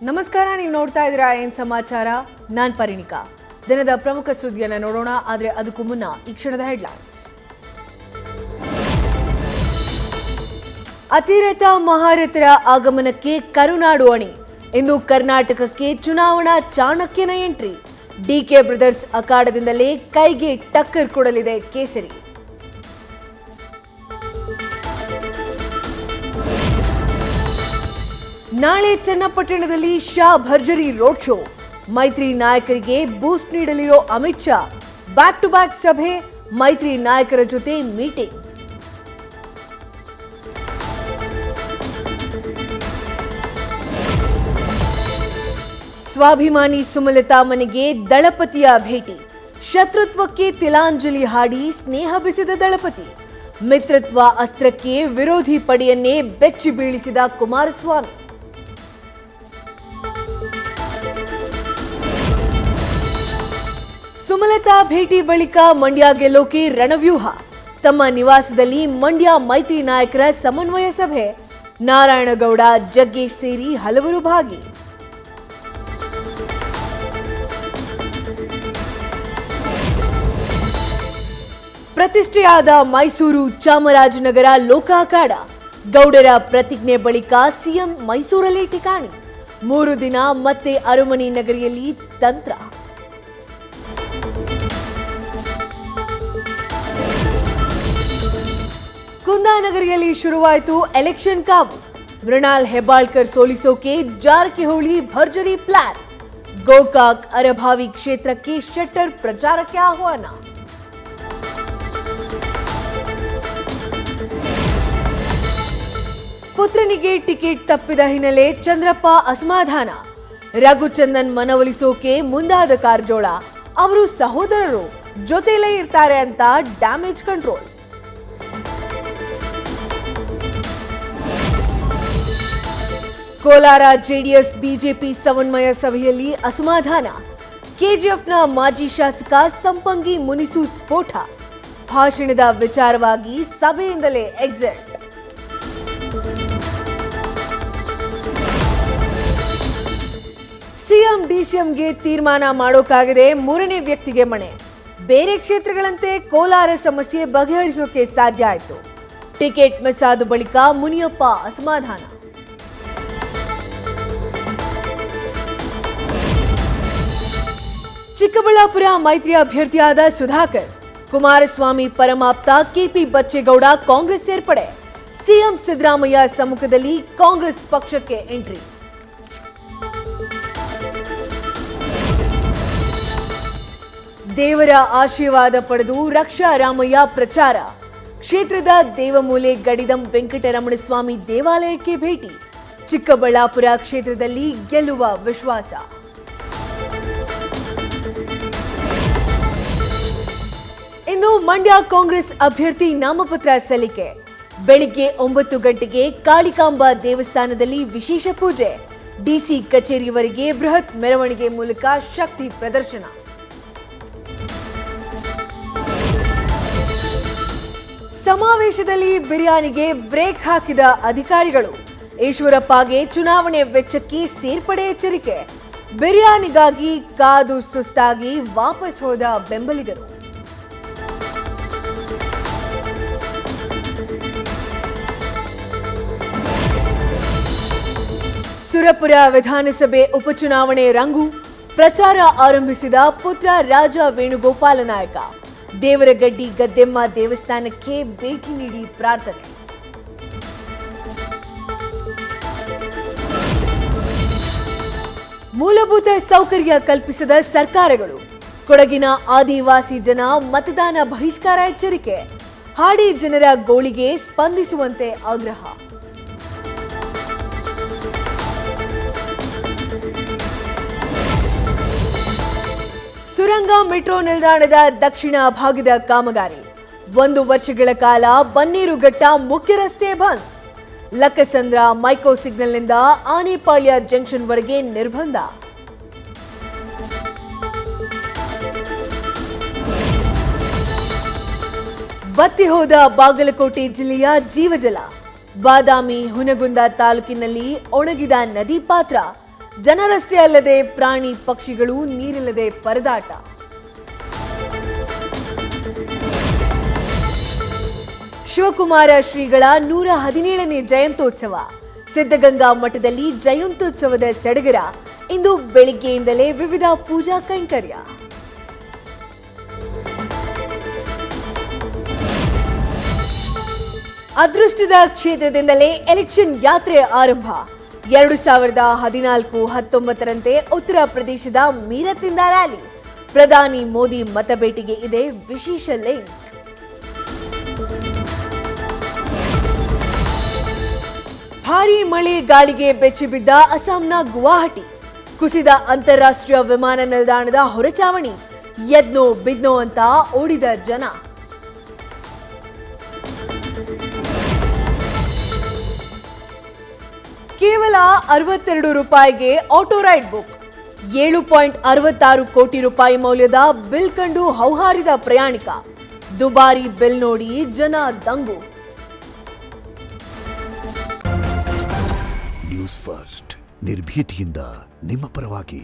ನಮಸ್ಕಾರ, ನೀವು ನೋಡ್ತಾ ಇದ್ದೀರಾ ಏನ್ ಸಮಾಚಾರ. ನಾನು ಪರಿಣಿಕಾ. ದಿನದ ಪ್ರಮುಖ ಸುದ್ದಿಯನ್ನು ನೋಡೋಣ. ಆದರೆ ಅದಕ್ಕೂ ಮುನ್ನ ಈ ಕ್ಷಣದ ಹೆಡ್ಲೈನ್ಸ್. ಅತಿರಥ ಮಹಾರಥರ ಆಗಮನಕ್ಕೆ ಕರುನಾಡು ಅಣಿ. ಇಂದು ಕರ್ನಾಟಕಕ್ಕೆ ಚುನಾವಣಾ ಚಾಣಕ್ಯನ ಎಂಟ್ರಿ. ಡಿಕೆ ಬ್ರದರ್ಸ್ ಅಖಾಡದಿಂದಲೇ ಕೈಗೆ ಟಕ್ಕರ್ ಕೊಡಲಿದೆ ಕೇಸರಿ. ನಾಳೆ ಚನ್ನಪಟ್ಟಣದಲ್ಲಿ ಶಾ ಭರ್ಜರಿ ರೋಡ್ ಶೋ. ಮೈತ್ರಿ ನಾಯಕರಿಗೆ ಬೂಸ್ಟ್ ನೀಡಲಿರೋ Amit Shah. Back to back ಸಭೆ, ಮೈತ್ರಿ ನಾಯಕರ ಜೊತೆ ಮೀಟಿಂಗ್. ಸ್ವಾಭಿಮಾನಿ ಸುಮಲತಾ ಮನೆಗೆ ದಳಪತಿಯ ಭೇಟಿ. ಶತ್ರುತ್ವಕ್ಕೆ ತಿಲಾಂಜಲಿ ಹಾಡಿ ಸ್ನೇಹ ಬೆಸೆದ ದಳಪತಿ. ಮಿತ್ರತ್ವ ಅಸ್ತ್ರಕ್ಕೆ ವಿರೋಧಿ ಪಡೆಯನ್ನೇ ಬೆಚ್ಚಿ ಬೀಳಿಸಿದ ಕುಮಾರಸ್ವಾಮಿ. ಸುಮಲತಾ ಭೇಟಿ ಬಳಿಕ ಮಂಡ್ಯ ಗೆಲ್ಲೋಕೆ ರಣವ್ಯೂಹ. ತಮ್ಮ ನಿವಾಸದಲ್ಲಿ ಮಂಡ್ಯ ಮೈತ್ರಿ ನಾಯಕರ ಸಮನ್ವಯ ಸಭೆ. ನಾರಾಯಣಗೌಡ, ಜಗ್ಗೇಶ್ ಸೇರಿ ಹಲವರು ಭಾಗಿ. ಪ್ರತಿಷ್ಠೆಯಾದ ಮೈಸೂರು ಚಾಮರಾಜನಗರ ಲೋಕ ಅಖಾಡ. ಗೌಡರ ಪ್ರತಿಜ್ಞೆ ಬಳಿಕ ಸಿಎಂ ಮೈಸೂರಲ್ಲೇ ಠಿಕಾಣಿ. 3 ದಿನ ಮತ್ತೆ ಅರಮನೆ ನಗರಿಯಲ್ಲಿ ತಂತ್ರ. ಕುಂದಾನಗರಿಯಲ್ಲಿ ಶುರುವಾಯಿತು ಎಲೆಕ್ಷನ್ ಕಾವು. ಮೃಣಾಲ್ ಹೆಬ್ಬಾಳ್ಕರ್ ಸೋಲಿಸೋಕೆ ಜಾರಕಿಹೊಳಿ ಭರ್ಜರಿ ಪ್ಲಾನ್. ಗೋಕಾಕ್ ಅರಭಾವಿ ಕ್ಷೇತ್ರಕ್ಕೆ ಶೆಟ್ಟರ್ ಪ್ರಚಾರಕ್ಕೆ ಆಹ್ವಾನ. ಪುತ್ರನಿಗೆ ಟಿಕೆಟ್ ತಪ್ಪಿದ ಹಿನ್ನೆಲೆ ಚಂದ್ರಪ್ಪ ಅಸಮಾಧಾನ. ರಘುಚಂದನ್ ಮನವೊಲಿಸೋಕೆ ಮುಂದಾದ ಕಾರಜೋಳ. ಅವರು ಸಹೋದರರು, ಜೊತೆಲೇ ಇರ್ತಾರೆ ಅಂತ damage control. Kolar JDS BJP ಸಮನ್ವಯ ಸಭೆಯಲ್ಲಿ ಅಸಮಾಧಾನ. ಕೆಜಿಎಫ್ನ ಮಾಜಿ ಶಾಸಕ ಸಂಪಂಗಿ ಮುನಿಸು ಸ್ಫೋಟ. ಭಾಷಣದ ವಿಚಾರವಾಗಿ ಸಭೆಯಿಂದಲೇ ಎಕ್ಸಿಟ್. ಸಿಎಂ ಡಿಸಿಎಂಗೆ ತೀರ್ಮಾನ ಮಾಡೋಕಾಗದೆ 3ನೇ ವ್ಯಕ್ತಿಗೆ ಮಣೆ. ಬೇರೆ ಕ್ಷೇತ್ರಗಳಂತೆ ಕೋಲಾರ ಸಮಸ್ಯೆ ಬಗೆಹರಿಸೋಕೆ ಸಾಧ್ಯ ಆಯಿತು. ಟಿಕೆಟ್ ಮಿಸ್ ಆದ ಬಳಿಕ ಮುನಿಯಪ್ಪ ಅಸಮಾಧಾನ. ಚಿಕ್ಕಬಳ್ಳಾಪುರ ಮೈತ್ರಿ ಅಭ್ಯರ್ಥಿಯಾದ ಸುಧಾಕರ್. ಕುಮಾರಸ್ವಾಮಿ ಪರಮಾಪ್ತ ಕೆಪಿ ಬಚ್ಚೇಗೌಡ ಕಾಂಗ್ರೆಸ್ ಸೇರ್ಪಡೆ. ಸಿಎಂ ಸಿದ್ದರಾಮಯ್ಯ ಸಮ್ಮುಖದಲ್ಲಿ ಕಾಂಗ್ರೆಸ್ ಪಕ್ಷಕ್ಕೆ ಎಂಟ್ರಿ. ದೇವರ ಆಶೀರ್ವಾದ ಪಡೆದು ರಕ್ಷಾ ರಾಮಯ್ಯ ಪ್ರಚಾರ. ಕ್ಷೇತ್ರದ ದೇವಮೂಲೆ ಗಡಿದಂ ವೆಂಕಟರಮಣ ಸ್ವಾಮಿ ದೇವಾಲಯಕ್ಕೆ ಭೇಟಿ. ಚಿಕ್ಕಬಳ್ಳಾಪುರ ಕ್ಷೇತ್ರದಲ್ಲಿ ಗೆಲ್ಲುವ ವಿಶ್ವಾಸ. ಇನ್ನು ಮಂಡ್ಯ ಕಾಂಗ್ರೆಸ್ ಅಭ್ಯರ್ಥಿ ನಾಮಪತ್ರ ಸಲ್ಲಿಕೆ. ಬೆಳಿಗ್ಗೆ 9 ಗಂಟೆಗೆ ಕಾಳಿಕಾಂಬಾ ದೇವಸ್ಥಾನದಲ್ಲಿ ವಿಶೇಷ ಪೂಜೆ. ಡಿಸಿ ಕಚೇರಿವರೆಗೆ ಬೃಹತ್ ಮೆರವಣಿಗೆ ಮೂಲಕ ಶಕ್ತಿ ಪ್ರದರ್ಶನ. ಸಮಾವೇಶದಲ್ಲಿ ಬಿರಿಯಾನಿಗೆ ಬ್ರೇಕ್ ಹಾಕಿದ ಅಧಿಕಾರಿಗಳು. ಈಶ್ವರಪ್ಪಗೆ ಚುನಾವಣೆ ವೆಚ್ಚಕ್ಕೆ ಸೇರ್ಪಡೆ ಎಚ್ಚರಿಕೆ. ಬಿರಿಯಾನಿಗಾಗಿ ಕಾದು ಸುಸ್ತಾಗಿ ವಾಪಸ್ ಹೋದ ಬೆಂಬಲಿಗರು. ಸುರಪುರ ವಿಧಾನಸಭೆ ಉಪಚುನಾವಣೆ ರಂಗು. ಪ್ರಚಾರ ಆರಂಭಿಸಿದ ಪುತ್ರ ರಾಜ ವೇಣುಗೋಪಾಲ ನಾಯಕ. ದೇವರಗಡ್ಡಿ ಗದ್ದೆಮ್ಮ ದೇವಸ್ಥಾನಕ್ಕೆ ಭೇಟಿ ನೀಡಿ ಪ್ರಾರ್ಥನೆ. ಮೂಲಭೂತ ಸೌಕರ್ಯ ಕಲ್ಪಿಸದ ಸರ್ಕಾರಗಳು. ಕೊಡಗಿನ ಆದಿವಾಸಿ ಜನ ಮತದಾನ ಬಹಿಷ್ಕಾರ ಎಚ್ಚರಿಕೆ. ಹಾಡಿ ಜನರ ಗೋಳಿಗೆ ಸ್ಪಂದಿಸುವಂತೆ ಆಗ್ರಹ. ಸುರಂಗ ಮೆಟ್ರೋ ನಿಲ್ದಾಣದ ದಕ್ಷಿಣ ಭಾಗದ ಕಾಮಗಾರಿ. 1 ವರ್ಷಗಳ ಕಾಲ ಬನ್ನೇರುಘಟ್ಟ ಮುಖ್ಯ ರಸ್ತೆ ಬಂದ್. ಲಕ್ಕಸಂದ್ರ ಮೈಕೋ ಸಿಗ್ನಲ್ನಿಂದ ಆನೆಪಾಳ್ಯ ಜಂಕ್ಷನ್ವರೆಗೆ ನಿರ್ಬಂಧ. ಬತ್ತಿ ಹೋದ ಬಾಗಲಕೋಟೆ ಜಿಲ್ಲೆಯ ಜೀವಜಲ. ಬಾದಾಮಿ ಹುನಗುಂದ ತಾಲೂಕಿನಲ್ಲಿ ಒಣಗಿದ ನದಿ ಪಾತ್ರ. ಜನರಷ್ಟೇ ಅಲ್ಲದೆ ಪ್ರಾಣಿ ಪಕ್ಷಿಗಳು ನೀರಿಲ್ಲದೆ ಪರದಾಟ. ಶಿವಕುಮಾರ ಶ್ರೀಗಳ 117ನೇ ಜಯಂತ್ಯೋತ್ಸವ. ಸಿದ್ಧಗಂಗಾ ಮಠದಲ್ಲಿ ಜಯಂತ್ಯೋತ್ಸವದ ಸಡಗರ. ಇಂದು ಬೆಳಿಗ್ಗೆಯಿಂದಲೇ ವಿವಿಧ ಪೂಜಾ ಕೈಂಕರ್ಯ. ಅದೃಷ್ಟದ ಕ್ಷೇತ್ರದಿಂದಲೇ ಎಲೆಕ್ಷನ್ ಯಾತ್ರೆ ಆರಂಭ. 2014-19ರಂತೆ ಉತ್ತರ ಪ್ರದೇಶದ ಮೀರತ್ನಿಂದ ರ್ಯಾಲಿ. ಪ್ರಧಾನಿ ಮೋದಿ ಮತಬೇಟೆಗೆ ಇದೆ ವಿಶೇಷ ಲಿಂಕ್. ಭಾರೀ ಮಳೆ ಗಾಳಿಗೆ ಬೆಚ್ಚಿಬಿದ್ದ ಅಸ್ಸಾಂನ ಗುವಾಹಟಿ. ಕುಸಿದ ಅಂತಾರಾಷ್ಟ್ರೀಯ ವಿಮಾನ ನಿಲ್ದಾಣದ ಹೊರಚಾವಣಿ. ಎದ್ನೋ ಬಿದ್ನೋ ಅಂತ ಓಡಿದ ಜನ. ಕೇವಲ 62 ರೂಪಾಯಿಗೆ ಆಟೋ ರೈಡ್ ಬುಕ್. 7.66 ಕೋಟಿ ರೂಪಾಯಿ ಮೌಲ್ಯದ ಬಿಲ್ ಕಂಡು ಹೌಹಾರಿದ ಪ್ರಯಾಣಿಕ. ದುಬಾರಿ ಬಿಲ್ ನೋಡಿ ಜನ ದಂಗು. ನ್ಯೂಸ್ ಫಸ್ಟ್ ನಿರ್ಭೀತಿಯಿಂದ ನಿಮ್ಮ ಪರವಾಗಿ.